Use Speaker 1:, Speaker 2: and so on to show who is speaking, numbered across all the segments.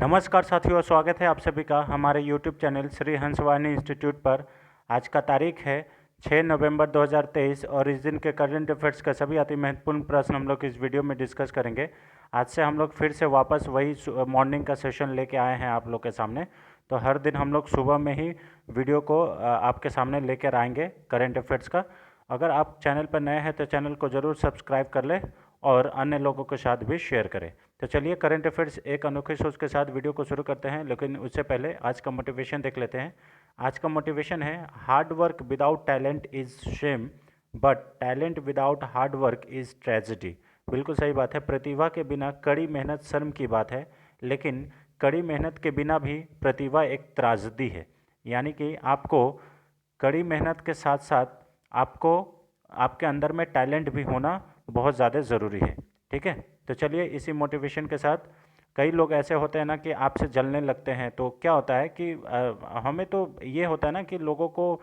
Speaker 1: नमस्कार साथियों, स्वागत है आप सभी का हमारे YouTube चैनल श्री हंसवाणी इंस्टीट्यूट पर। आज का तारीख है 6 नवंबर 2023 और इस दिन के करंट अफेयर्स का सभी अति महत्वपूर्ण प्रश्न हम लोग इस वीडियो में डिस्कस करेंगे। आज से हम लोग फिर से वापस वही मॉर्निंग का सेशन लेके आए हैं आप लोग के सामने। तो हर दिन हम लोग सुबह में ही वीडियो को आपके सामने लेकर आएंगे करंट अफेयर्स का। अगर आप चैनल पर नए हैं तो चैनल को ज़रूर सब्सक्राइब कर लें और अन्य लोगों के साथ भी शेयर करें। तो चलिए करंट अफेयर्स एक अनोखी सोच के साथ वीडियो को शुरू करते हैं, लेकिन उससे पहले आज का मोटिवेशन देख लेते हैं। आज का मोटिवेशन है, hard work without talent is shame but talent without hard work is tragedy. बिल्कुल सही बात है। प्रतिभा के बिना कड़ी मेहनत शर्म की बात है, लेकिन कड़ी मेहनत के बिना भी प्रतिभा एक त्रासदी है। यानी कि आपको कड़ी मेहनत के साथ साथ आपको आपके अंदर में टैलेंट भी होना बहुत ज़्यादा ज़रूरी है। ठीक है, तो चलिए इसी मोटिवेशन के साथ, कई लोग ऐसे होते हैं ना कि आपसे जलने लगते हैं। तो क्या होता है कि हमें तो ये होता है ना कि लोगों को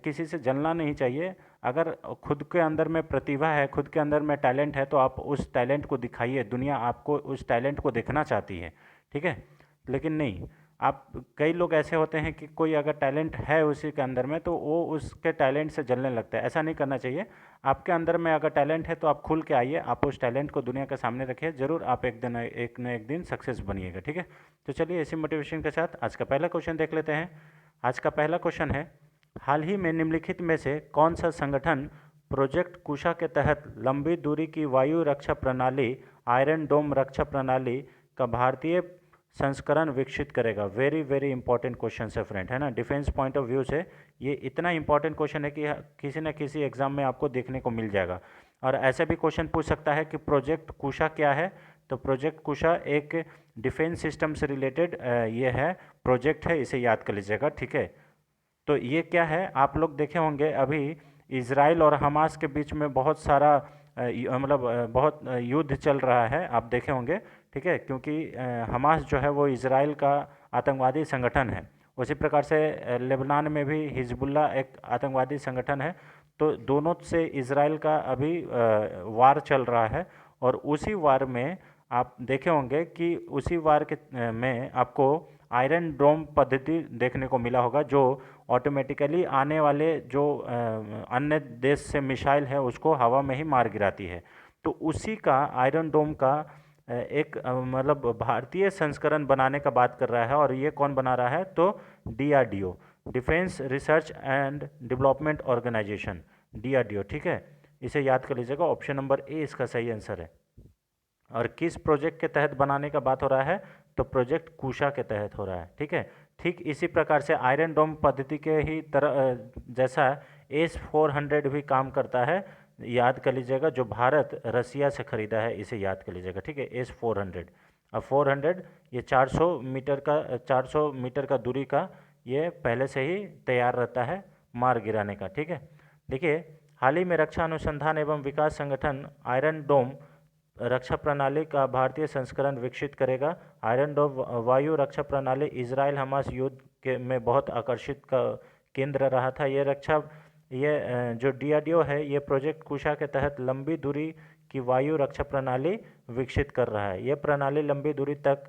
Speaker 1: किसी से जलना नहीं चाहिए। अगर खुद के अंदर में प्रतिभा है, खुद के अंदर में टैलेंट है, तो आप उस टैलेंट को दिखाइए। दुनिया आपको उस टैलेंट को देखना चाहती है। ठीक है, लेकिन नहीं, आप कई लोग ऐसे होते हैं कि कोई अगर टैलेंट है उसी के अंदर में तो वो उसके टैलेंट से जलने लगता है। ऐसा नहीं करना चाहिए। आपके अंदर में अगर टैलेंट है तो आप खुल के आइए, आप उस टैलेंट को दुनिया के सामने रखिए। ज़रूर आप एक न एक दिन सक्सेस बनिएगा। ठीक है, तो चलिए इसी मोटिवेशन के साथ आज का पहला क्वेश्चन देख लेते हैं। आज का पहला क्वेश्चन है, हाल ही में निम्नलिखित में से कौन सा संगठन प्रोजेक्ट कुशा के तहत लंबी दूरी की वायु रक्षा प्रणाली आयरन डोम रक्षा प्रणाली का भारतीय संस्करण विकसित करेगा? वेरी वेरी इंपॉर्टेंट क्वेश्चन है फ्रेंड, है ना। डिफेंस पॉइंट ऑफ व्यू से ये इतना इंपॉर्टेंट क्वेश्चन है कि किसी न किसी एग्जाम में आपको देखने को मिल जाएगा। और ऐसे भी क्वेश्चन पूछ सकता है कि प्रोजेक्ट कुशा क्या है। तो प्रोजेक्ट कुशा एक डिफेंस सिस्टम से रिलेटेड ये है, प्रोजेक्ट है, इसे याद कर लीजिएगा। ठीक है, तो ये क्या है, आप लोग देखे होंगे अभी इजराइल और हमास के बीच में बहुत सारा बहुत युद्ध चल रहा है, आप देखे होंगे। ठीक है, क्योंकि हमास जो है वो इजराइल का आतंकवादी संगठन है। उसी प्रकार से लेबनान में भी हिजबुल्ला एक आतंकवादी संगठन है। तो दोनों से इजराइल का अभी वार चल रहा है। और उसी वार में आप देखे होंगे कि उसी वार के में आपको आयरन डोम पद्धति देखने को मिला होगा, जो ऑटोमेटिकली आने वाले जो अन्य देश से मिसाइल है उसको हवा में ही मार गिराती है। तो उसी का आयरन डोम का एक भारतीय संस्करण बनाने का बात कर रहा है। और ये कौन बना रहा है? तो DRDO, defence research and development organisation, DRDO। ठीक है, इसे याद कर लीजिएगा। ऑप्शन नंबर ए इसका सही आंसर है। और किस प्रोजेक्ट के तहत बनाने का बात हो रहा है? तो प्रोजेक्ट कुशा के तहत हो रहा है। ठीक है, ठीक इसी प्रकार से आयरन डोम पद्धति के ही तरह जैसा S-400 भी काम करता है, याद कर लीजिएगा, जो भारत रसिया से खरीदा है, इसे याद कर लीजिएगा। ठीक है, S-400। अब 400 ये 400 मीटर का दूरी का ये पहले से ही तैयार रहता है मार गिराने का। ठीक है, देखिए, हाल ही में रक्षा अनुसंधान एवं विकास संगठन आयरन डोम रक्षा प्रणाली का भारतीय संस्करण विकसित करेगा। आयरन डोम वायु रक्षा प्रणाली इजराइल हमास युद्ध के में बहुत आकर्षित का केंद्र रहा था। ये जो DRDO है, ये प्रोजेक्ट कुशा के तहत लंबी दूरी की वायु रक्षा प्रणाली विकसित कर रहा है। ये प्रणाली लंबी दूरी तक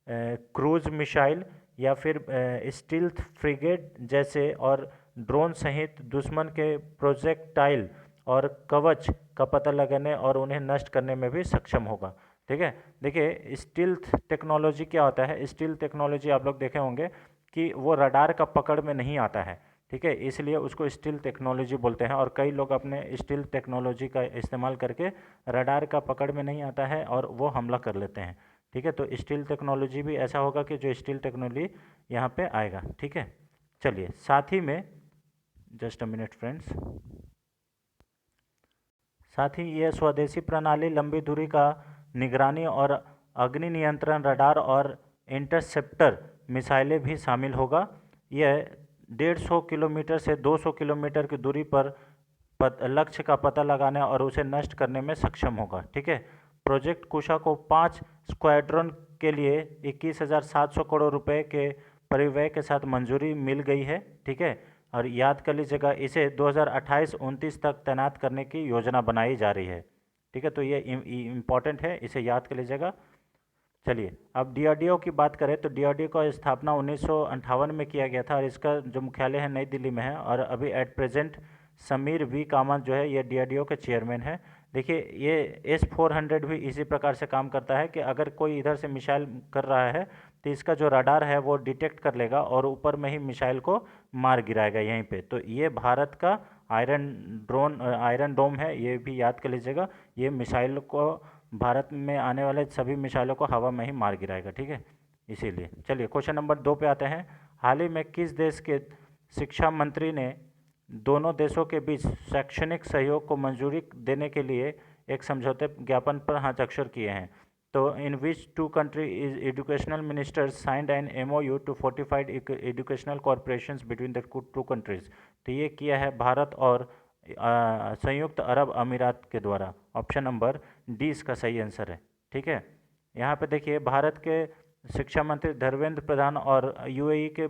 Speaker 1: क्रूज मिसाइल या फिर स्टील्थ फ्रिगेट जैसे और ड्रोन सहित दुश्मन के प्रोजेक्टाइल और कवच का पता लगाने और उन्हें नष्ट करने में भी सक्षम होगा। ठीक है, देखिए, स्टील्थ टेक्नोलॉजी क्या होता है? स्टील्थ टेक्नोलॉजी आप लोग देखे होंगे कि वो रडार का पकड़ में नहीं आता है। ठीक है, इसलिए उसको स्टील्थ टेक्नोलॉजी बोलते हैं। और कई लोग अपने स्टील्थ टेक्नोलॉजी का इस्तेमाल करके रडार का पकड़ में नहीं आता है और वो हमला कर लेते हैं। ठीक है, तो स्टील्थ टेक्नोलॉजी भी ऐसा होगा कि जो स्टील्थ टेक्नोलॉजी यहाँ पे आएगा। ठीक है, चलिए, साथ ही में जस्ट अ मिनट फ्रेंड्स, साथ ही यह स्वदेशी प्रणाली लंबी दूरी का निगरानी और अग्नि नियंत्रण रडार और इंटरसेप्टर मिसाइलें भी शामिल होगा। यह 150 किलोमीटर से 200 किलोमीटर की दूरी पर लक्ष्य का पता लगाने और उसे नष्ट करने में सक्षम होगा। ठीक है, प्रोजेक्ट कुशा को 5 स्क्वाड्रन के लिए 21,700 करोड़ रुपए के परिव्यय के साथ मंजूरी मिल गई है। ठीक है, और याद कर लीजिएगा, इसे 2028-29 तक तैनात करने की योजना बनाई जा रही है। ठीक है, तो ये इम्पॉर्टेंट है, इसे याद कर लीजिएगा। चलिए अब डीआरडीओ की बात करें तो डीआरडीओ का स्थापना 1958 में किया गया था और इसका जो मुख्यालय है नई दिल्ली में है और अभी at present Sameer V Kamath जो है ये डीआरडीओ के चेयरमैन है। देखिए ये S-400 भी इसी प्रकार से काम करता है कि अगर कोई इधर से मिसाइल कर रहा है तो इसका जो रडार है वो डिटेक्ट कर लेगा और ऊपर में ही मिसाइल को मार गिराएगा यहीं पे। तो ये भारत का आयरन डोम है, ये भी याद कर लीजिएगा। ये मिसाइल को भारत में आने वाले सभी मिसाइलों को हवा में ही मार गिराएगा, ठीक है। इसीलिए चलिए क्वेश्चन नंबर 2 पे आते हैं। हाल ही में किस देश के शिक्षा मंत्री ने दोनों देशों के बीच शैक्षणिक सहयोग को मंजूरी देने के लिए एक समझौते ज्ञापन पर हस्ताक्षर किए हैं? तो in which two country is educational ministers signed an MOU to fortified educational corporation between the two countries? तो ये किया है भारत और संयुक्त अरब अमीरात के द्वारा। ऑप्शन नंबर डी इसका सही आंसर है, ठीक है। यहाँ पे देखिए भारत के शिक्षा मंत्री धर्मेंद्र प्रधान और UAE के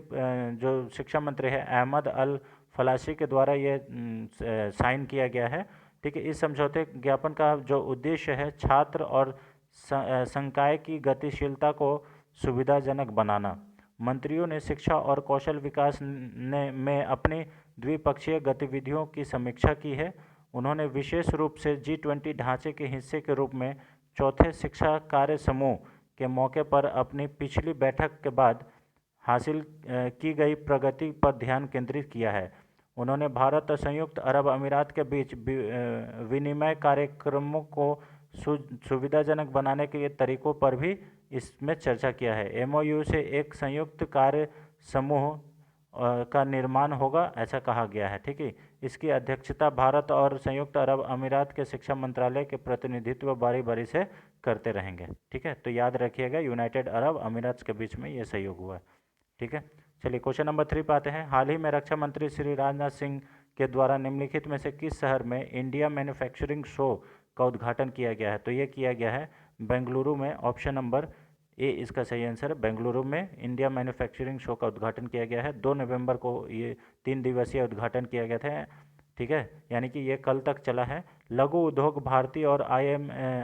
Speaker 1: जो शिक्षा मंत्री है अहमद अल फलासी के द्वारा ये साइन किया गया है, ठीक है। इस समझौते ज्ञापन का जो उद्देश्य है छात्र और संकाय की गतिशीलता को सुविधाजनक बनाना। मंत्रियों ने शिक्षा और कौशल विकास में अपनी द्विपक्षीय गतिविधियों की समीक्षा की है। उन्होंने विशेष रूप से G20 ढांचे के हिस्से के रूप में चौथे शिक्षा कार्य समूह के मौके पर अपनी पिछली बैठक के बाद हासिल की गई प्रगति पर ध्यान केंद्रित किया है। उन्होंने भारत और संयुक्त अरब अमीरात के बीच विनिमय कार्यक्रमों को सुविधाजनक बनाने के तरीकों पर भी इसमें चर्चा किया है। MOU से एक संयुक्त कार्य समूह का निर्माण होगा, ऐसा कहा गया है, ठीक है। इसकी अध्यक्षता भारत और संयुक्त अरब अमीरात के शिक्षा मंत्रालय के प्रतिनिधित्व बारी बारी से करते रहेंगे, ठीक है। तो याद रखिएगा यूनाइटेड अरब अमीरात के बीच में ये सहयोग हुआ है, ठीक है। चलिए क्वेश्चन नंबर 3 पे आते हैं। हाल ही में रक्षा मंत्री श्री राजनाथ सिंह के द्वारा निम्नलिखित में से किस शहर में इंडिया मैन्युफैक्चरिंग शो का उद्घाटन किया गया है? तो ये किया गया है बेंगलुरु में। ऑप्शन नंबर ए इसका सही आंसर है। बेंगलुरु में इंडिया मैन्युफैक्चरिंग शो का उद्घाटन किया गया है। 2 नवंबर को ये 3 दिवसीय उद्घाटन किया गया था, ठीक है, यानी कि ये कल तक चला है। लघु उद्योग भारती और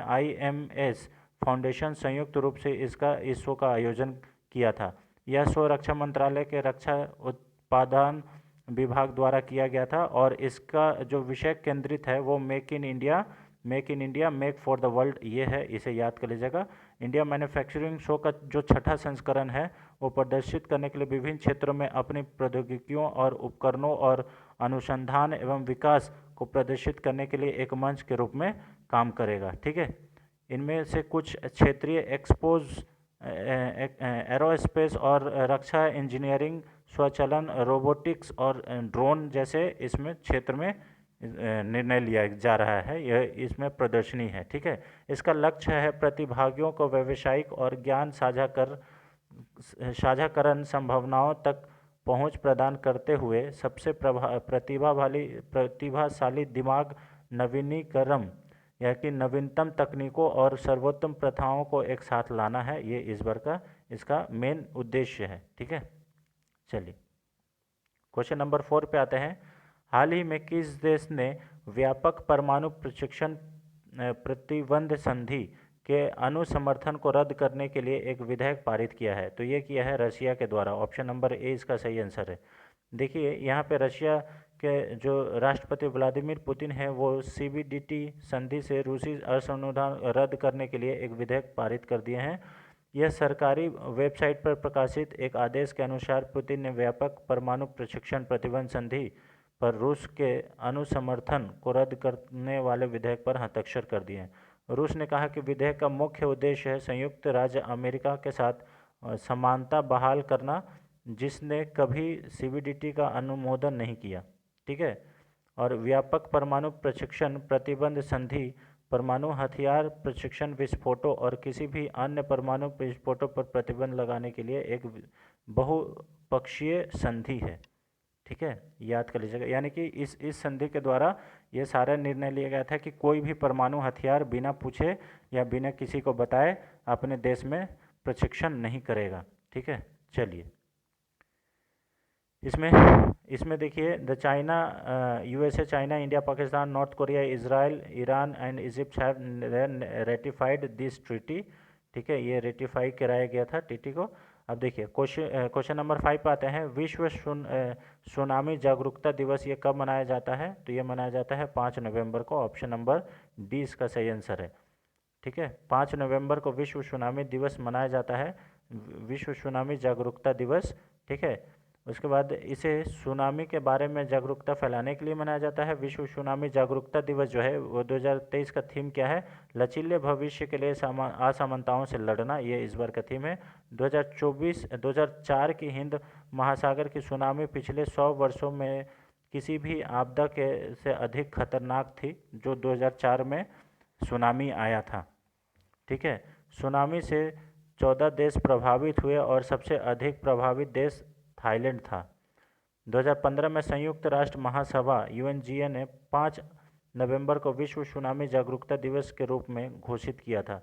Speaker 1: IMS फाउंडेशन संयुक्त रूप से इस शो का आयोजन किया था। यह शो रक्षा मंत्रालय के रक्षा उत्पादन विभाग द्वारा किया गया था और इसका जो विषय केंद्रित है वो make in India make for the world ये है, इसे याद कर लीजिएगा। इंडिया मैन्युफैक्चरिंग शो का जो छठा संस्करण है वो प्रदर्शित करने के लिए विभिन्न क्षेत्रों में अपनी प्रौद्योगिकियों और उपकरणों और अनुसंधान एवं विकास को प्रदर्शित करने के लिए एक मंच के रूप में काम करेगा, ठीक है। इनमें से कुछ क्षेत्रीय एक्सपोज एरोस्पेस और रक्षा इंजीनियरिंग, स्वचालन, रोबोटिक्स और ड्रोन जैसे इसमें क्षेत्र में निर्णय लिया जा रहा है। यह इसमें प्रदर्शनी है, ठीक है। इसका लक्ष्य है प्रतिभागियों को व्यावसायिक और ज्ञान साझाकरण संभावनाओं तक पहुंच प्रदान करते हुए सबसे प्रतिभाशाली दिमाग, नवीनीकरण या कि नवीनतम तकनीकों और सर्वोत्तम प्रथाओं को एक साथ लाना है। ये इस बार का इसका मेन उद्देश्य है, ठीक है। चलिए क्वेश्चन नंबर 4 पे आते हैं। हाल ही में किस देश ने व्यापक परमाणु प्रशिक्षण प्रतिबंध संधि के अनुसमर्थन को रद्द करने के लिए एक विधेयक पारित किया है? तो ये किया है रशिया के द्वारा। ऑप्शन नंबर ए इसका सही आंसर है। देखिए यहाँ पे रशिया के जो राष्ट्रपति व्लादिमीर पुतिन है वो CBDT संधि से रूसी अनुसंधान रद्द करने के लिए एक विधेयक पारित कर दिए हैं। यह सरकारी वेबसाइट पर प्रकाशित एक आदेश के अनुसार पुतिन ने व्यापक परमाणु प्रशिक्षण प्रतिबंध संधि पर रूस के अनुसमर्थन को रद्द करने वाले विधेयक पर हस्ताक्षर कर दिए हैं। रूस ने कहा कि विधेयक का मुख्य उद्देश्य है संयुक्त राज्य अमेरिका के साथ समानता बहाल करना, जिसने कभी CBDT का अनुमोदन नहीं किया, ठीक है। और व्यापक परमाणु प्रशिक्षण प्रतिबंध संधि परमाणु हथियार प्रशिक्षण, विस्फोटों और किसी भी अन्य परमाणु विस्फोटों पर प्रतिबंध लगाने के लिए एक बहुपक्षीय संधि है, ठीक है, याद कर लीजिएगा। यानी कि इस संधि के द्वारा ये सारा निर्णय लिया गया था कि कोई भी परमाणु हथियार बिना पूछे या बिना किसी को बताए अपने देश में प्रशिक्षण नहीं करेगा, ठीक है। चलिए इसमें देखिए the China USA, China, India, Pakistan, north Korea, Israel, Iran and Egypt have ratified this treaty, ठीक है, ये रेटिफाई कराया गया था टीटी को। अब देखिए क्वेश्चन नंबर 5 पे आते हैं। विश्व सुनामी जागरूकता दिवस ये कब मनाया जाता है? तो ये मनाया जाता है 5 नवंबर को। ऑप्शन नंबर डी इसका सही आंसर है। ठीक है, 5 नवंबर को विश्व सुनामी दिवस मनाया जाता है, विश्व सुनामी जागरूकता दिवस। ठीक है, उसके बाद इसे सुनामी के बारे में जागरूकता फैलाने के लिए मनाया जाता है। विश्व सुनामी जागरूकता दिवस जो है वो 2023 का थीम क्या है? लचीले भविष्य के लिए असमानताओं से लड़ना, ये इस बार का थीम है। 2004 की हिंद महासागर की सुनामी पिछले 100 वर्षों में किसी भी आपदा के से अधिक खतरनाक थी जो 2004 में सुनामी आया था। ठीक है, सुनामी से 14 देश प्रभावित हुए और सबसे अधिक प्रभावित देश थाईलैंड था। 2015 में संयुक्त राष्ट्र महासभा यूएनजीए ने 5 नवंबर को विश्व सुनामी जागरूकता दिवस के रूप में घोषित किया था।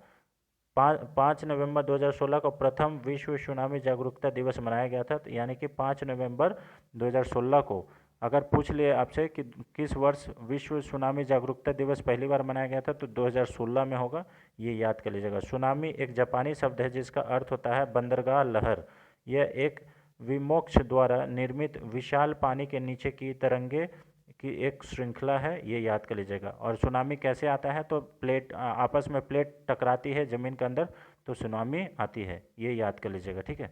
Speaker 1: 5 नवंबर 2016 को प्रथम विश्व सुनामी जागरूकता दिवस मनाया गया था, यानी कि 5 नवंबर 2016 को। अगर पूछ लिए आपसे कि किस वर्ष विश्व सुनामी जागरूकता दिवस पहली बार मनाया गया था, तो 2016 में होगा, ये याद कर लीजिएगा। सुनामी एक जापानी शब्द है जिसका अर्थ होता है बंदरगाह लहर। यह एक विमोक्ष द्वारा निर्मित विशाल पानी के नीचे की तरंगे की एक श्रृंखला है, ये याद कर लीजिएगा। और सुनामी कैसे आता है? तो प्लेट आपस में प्लेट टकराती है ज़मीन के अंदर, तो सुनामी आती है, ये याद कर लीजिएगा। ठीक है,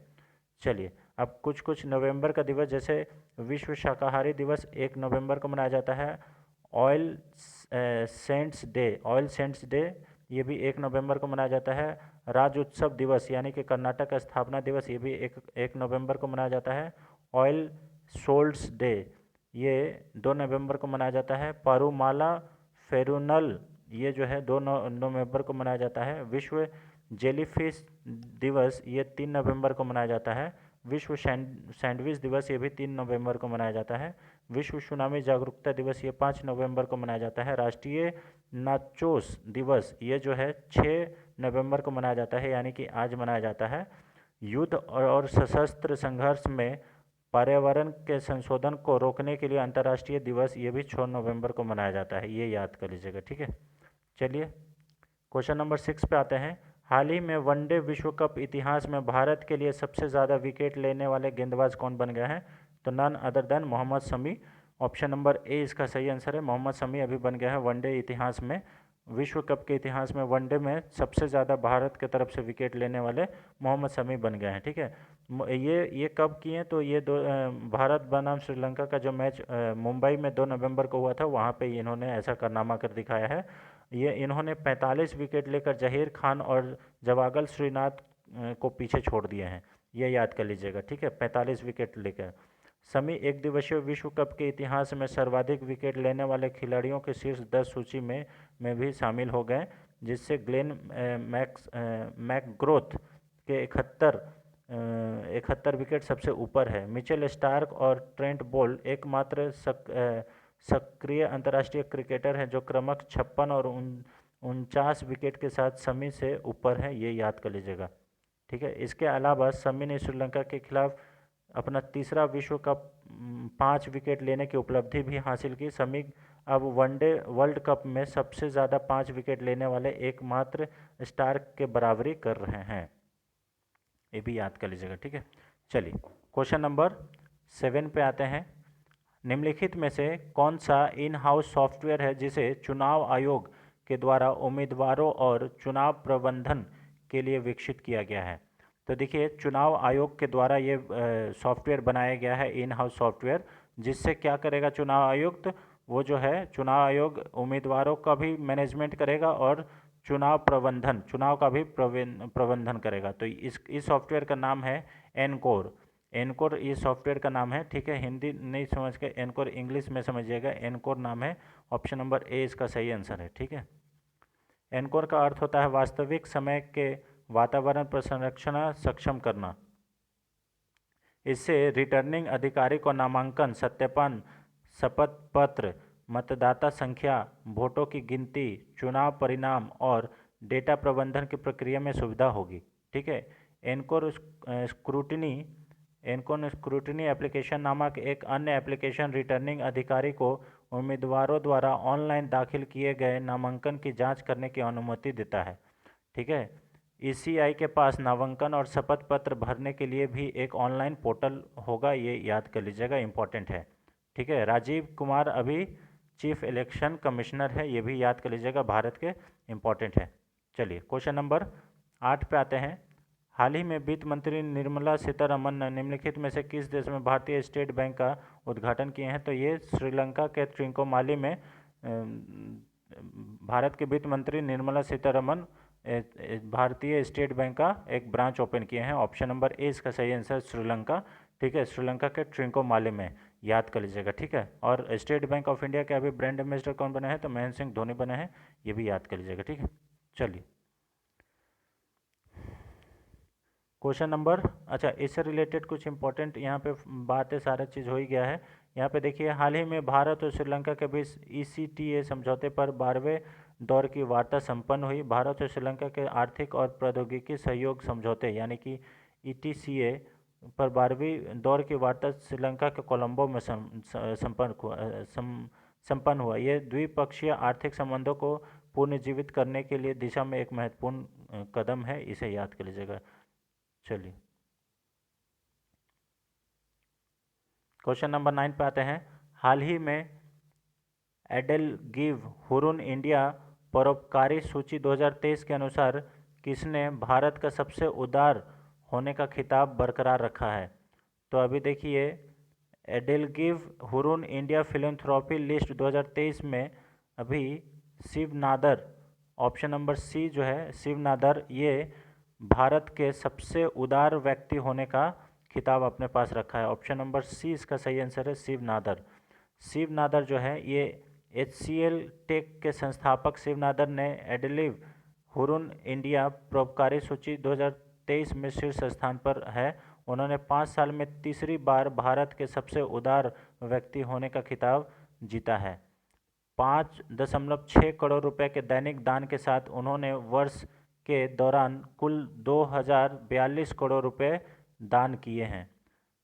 Speaker 1: चलिए अब कुछ नवंबर का दिवस, जैसे विश्व शाकाहारी दिवस 1 नवंबर को मनाया जाता है। ऑयल सेंट्स डे ये भी 1 नवंबर को मनाया जाता है। राज्योत्सव दिवस यानी कि कर्नाटक का स्थापना दिवस, ये भी 1 नवंबर को मनाया जाता है। ऑयल सोल्ट्स डे ये 2 नवंबर को मनाया जाता है। पारूमाला फेरुनल ये जो है 2 नवंबर को मनाया जाता है। विश्व जेलीफिश दिवस ये 3 नवंबर को मनाया जाता है। विश्व सैंडविच दिवस ये भी 3 नवंबर को मनाया जाता है। विश्व सुनामी जागरूकता दिवस ये 5 नवंबर को मनाया जाता है। राष्ट्रीय नाचोस दिवस ये जो है 6 नवंबर को मनाया जाता है, यानी कि आज मनाया जाता है। युद्ध और सशस्त्र संघर्ष में पर्यावरण के संशोधन को रोकने के लिए अंतर्राष्ट्रीय दिवस ये भी 6 नवंबर को मनाया जाता है, ये याद कर लीजिएगा। ठीक है, चलिए क्वेश्चन नंबर 6 पे आते हैं। हाल ही में वनडे विश्व कप इतिहास में भारत के लिए सबसे ज़्यादा विकेट लेने वाले गेंदबाज कौन बन गए हैं? तो none other than Mohammed Shami. Option number A इसका सही आंसर है। मोहम्मद शमी अभी बन गया है वनडे इतिहास में, विश्व कप के इतिहास में वनडे में सबसे ज़्यादा भारत की तरफ से विकेट लेने वाले मोहम्मद शमी बन गए हैं। ठीक है, ये कब किए? तो ये भारत बनाम श्रीलंका का जो मैच मुंबई में 2 नवंबर को हुआ था, वहाँ पे इन्होंने ऐसा कारनामा कर दिखाया है। ये इन्होंने 45 विकेट लेकर जहीर खान और जवागल श्रीनाथ को पीछे छोड़ दिए हैं, ये याद कर लीजिएगा। ठीक है, 45 विकेट लेकर। शमी एक दिवसीय विश्व कप के इतिहास में सर्वाधिक विकेट लेने वाले खिलाड़ियों के शीर्ष 10 सूची में भी शामिल हो गए, जिससे ग्लेन मैकग्रोथ के 71 विकेट सबसे ऊपर है। मिचेल स्टार्क और ट्रेंट बोल्ट एकमात्र सक्रिय अंतर्राष्ट्रीय क्रिकेटर हैं जो क्रमश 56 और 49 विकेट के साथ शमी से ऊपर है, ये याद कर लीजिएगा। ठीक है, इसके अलावा शमी ने श्रीलंका के खिलाफ अपना तीसरा विश्व कप 5 विकेट लेने की उपलब्धि भी हासिल की। शमी अब वनडे वर्ल्ड कप में सबसे ज़्यादा 5 विकेट लेने वाले एकमात्र स्टार्क के बराबरी कर रहे हैं, ये भी याद कर लीजिएगा। ठीक है, चलिए क्वेश्चन नंबर 7 पे आते हैं। निम्नलिखित में से कौन सा इन हाउस सॉफ्टवेयर है जिसे चुनाव आयोग के द्वारा उम्मीदवारों और चुनाव प्रबंधन के लिए विकसित किया गया है? तो देखिए, चुनाव आयोग के द्वारा ये सॉफ्टवेयर बनाया गया है, इन हाउस सॉफ्टवेयर, जिससे क्या करेगा चुनाव आयोग? तो वो जो है चुनाव आयोग उम्मीदवारों का भी मैनेजमेंट करेगा और चुनाव का भी प्रबंधन करेगा। तो इस सॉफ्टवेयर का नाम है एनकोर। एनकोर ये सॉफ्टवेयर का नाम है। ठीक है, हिंदी नहीं समझ के एनकोर इंग्लिश में समझिएगा, एनकोर नाम है। ऑप्शन नंबर ए इसका सही आंसर है। ठीक है, एनकोर का अर्थ होता है वास्तविक समय के वातावरण पर संरक्षण सक्षम करना। इससे रिटर्निंग अधिकारी को नामांकन, सत्यापन, शपथ पत्र, मतदाता संख्या, वोटों की गिनती, चुनाव परिणाम और डेटा प्रबंधन की प्रक्रिया में सुविधा होगी। ठीक है, एनकोर स्क्रूटिनी एप्लीकेशन नामक एक अन्य एप्लीकेशन रिटर्निंग अधिकारी को उम्मीदवारों द्वारा ऑनलाइन दाखिल किए गए नामांकन की जांच करने की अनुमति देता है। ठीक है, ईसीआई के पास नामांकन और शपथ पत्र भरने के लिए भी एक ऑनलाइन पोर्टल होगा, ये याद कर लीजिएगा, इंपॉर्टेंट है। ठीक है, राजीव कुमार अभी चीफ इलेक्शन कमिश्नर है, ये भी याद कर लीजिएगा, भारत के इंपॉर्टेंट है। चलिए क्वेश्चन नंबर 8 पे आते हैं। हाल ही में वित्त मंत्री निर्मला सीतारमण ने निम्नलिखित में से किस देश में भारतीय स्टेट बैंक का उद्घाटन किए हैं? तो ये श्रीलंका के त्रिकोमाली में भारत के वित्त मंत्री निर्मला सीतारमण भारतीय स्टेट बैंक का एक ब्रांच ओपन किए हैं। ऑप्शन नंबर ए इसका सही आंसर श्रीलंका। ठीक है, श्रीलंका के त्रिकोमाली में, याद कर लीजिएगा। ठीक है, और स्टेट बैंक ऑफ इंडिया के अभी ब्रांड एम्बेसडर कौन बने हैं? तो महेंद्र सिंह धोनी बने हैं, ये भी याद कर लीजिएगा। ठीक है, चलिए क्वेश्चन नंबर, अच्छा इससे रिलेटेड कुछ इंपॉर्टेंट यहाँ पे बातें, सारा चीज़ हो ही गया है। यहाँ पे देखिए, हाल ही में भारत और श्रीलंका के बीच ECTA समझौते पर 12वें दौर की वार्ता संपन्न हुई। भारत और श्रीलंका के आर्थिक और प्रौद्योगिकी सहयोग समझौते यानी कि ETCA पर 12वीं दौर की वार्ता श्रीलंका के कोलंबो में संपन्न हुआ। ये द्विपक्षीय आर्थिक संबंधों को पुनर्जीवित करने के लिए दिशा में एक महत्वपूर्ण कदम है, इसे याद कर लीजिएगा। चलिए क्वेश्चन नंबर 9 पे आते हैं। हाल ही में एडेलगिव हुरुन इंडिया परोपकारी सूची 2023 के अनुसार किसने भारत का सबसे उदार होने का खिताब बरकरार रखा है? तो अभी देखिए, EdelGive Hurun India philanthropy list 2023 में अभी Shiv Nadar, option number C जो है शिव नादर, ये भारत के सबसे उदार व्यक्ति होने का खिताब अपने पास रखा है। ऑप्शन नंबर सी इसका सही आंसर है, शिव नादर। शिव नादर जो है ये HCL टेक के संस्थापक शिव नादर ने एडेलिव हुरुन इंडिया परोपकारी सूची 2023 में शीर्ष स्थान पर है। उन्होंने 5 साल में तीसरी बार भारत के सबसे उदार व्यक्ति होने का खिताब जीता है। 5.6 करोड़ रुपए के दैनिक दान के साथ उन्होंने वर्ष के दौरान कुल 2042 करोड़ रुपए दान किए हैं।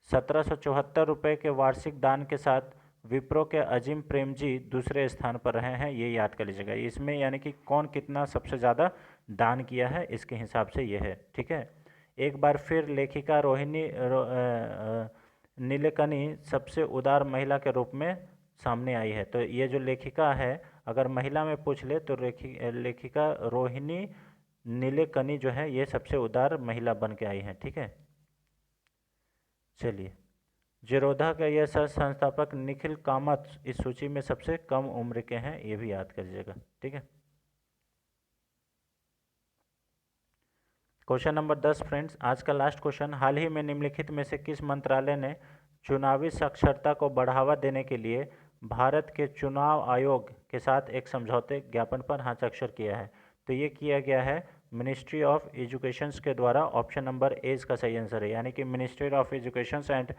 Speaker 1: 1774 रुपये के वार्षिक दान के साथ विप्रो के अजीम प्रेम जी दूसरे स्थान पर रहे हैं, ये याद कर लीजिएगा। इसमें यानी कि कौन कितना सबसे ज़्यादा दान किया है, इसके हिसाब से ये है। ठीक है, एक बार फिर लेखिका रोहिणी नीलेकनी सबसे उदार महिला के रूप में सामने आई है। तो ये जो लेखिका है, अगर महिला में पूछ ले तो लेखिका रोहिणी नीलेकनी जो है ये सबसे उदार महिला बन के आई हैं। ठीक है, चलिए जेरोधा का यह सह संस्थापक निखिल कामत इस सूची में सबसे कम उम्र के हैं, ये भी याद कर लीजिएगा। ठीक है, क्वेश्चन नंबर 10 फ्रेंड्स, आज का लास्ट क्वेश्चन। हाल ही में निम्नलिखित में से किस मंत्रालय ने चुनावी साक्षरता को बढ़ावा देने के लिए भारत के चुनाव आयोग के साथ एक समझौते ज्ञापन पर हस्ताक्षर किया है? तो ये किया गया है मिनिस्ट्री ऑफ एजुकेशन के द्वारा। ऑप्शन नंबर ए इसका सही आंसर है, यानी कि ministry of education and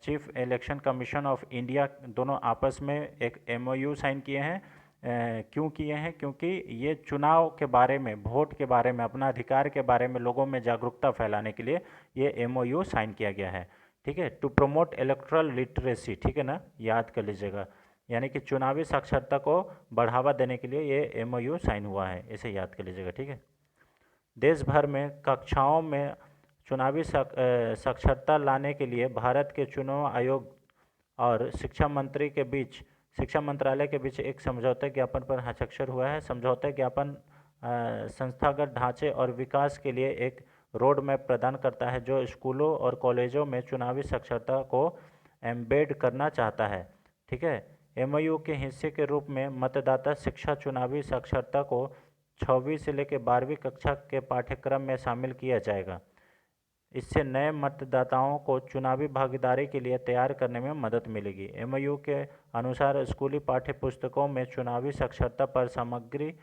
Speaker 1: chief election commission of India दोनों आपस में एक MOU साइन किए हैं। क्यों किए हैं? क्योंकि ये चुनाव के बारे में, वोट के बारे में, अपना अधिकार के बारे में लोगों में जागरूकता फैलाने के लिए ये MOU साइन किया गया है। ठीक है, टू प्रमोट इलेक्ट्रल लिटरेसी, ठीक है ना, याद कर लीजिएगा, यानी कि चुनावी साक्षरता को बढ़ावा देने के लिए ये MOU साइन हुआ है, इसे याद कर लीजिएगा। ठीक है, देश भर में कक्षाओं में चुनावी साक्षरता लाने के लिए भारत के चुनाव आयोग और शिक्षा मंत्रालय के बीच एक समझौता ज्ञापन पर हस्ताक्षर हुआ है। समझौता ज्ञापन संस्थागत ढांचे और विकास के लिए एक रोड मैप प्रदान करता है जो स्कूलों और कॉलेजों में चुनावी साक्षरता को एम्बेड करना चाहता है। ठीक है, MOU के हिस्से के रूप में मतदाता शिक्षा चुनावी साक्षरता को 6वीं से लेकर 12वीं कक्षा के पाठ्यक्रम में शामिल किया जाएगा। इससे नए मतदाताओं को चुनावी भागीदारी के लिए तैयार करने में मदद मिलेगी। MOU के अनुसार स्कूली पाठ्य पुस्तकों में चुनावी साक्षरता पर सामग्री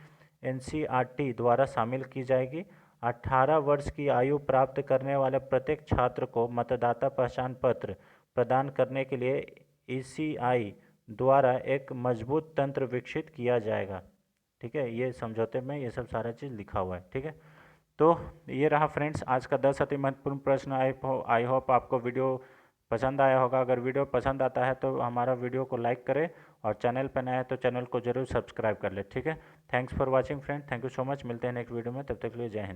Speaker 1: NCERT द्वारा शामिल की जाएगी। 18 वर्ष की आयु प्राप्त करने वाले प्रत्येक छात्र को मतदाता पहचान पत्र प्रदान करने के लिए ECI द्वारा एक मजबूत तंत्र विकसित किया जाएगा। ठीक है, ये समझौते में ये सब सारा चीज़ लिखा हुआ है। ठीक है, तो ये रहा फ्रेंड्स आज का 10 अति महत्वपूर्ण प्रश्न। आई होप आपको वीडियो पसंद आया होगा। अगर वीडियो पसंद आता है तो हमारा वीडियो को लाइक करें और चैनल पर नया है तो चैनल को जरूर सब्सक्राइब कर ले। ठीक है, thanks for watching friend, thank you so much. मिलते हैं नेक्स्ट वीडियो में, तब तक के लिए जय हिंद।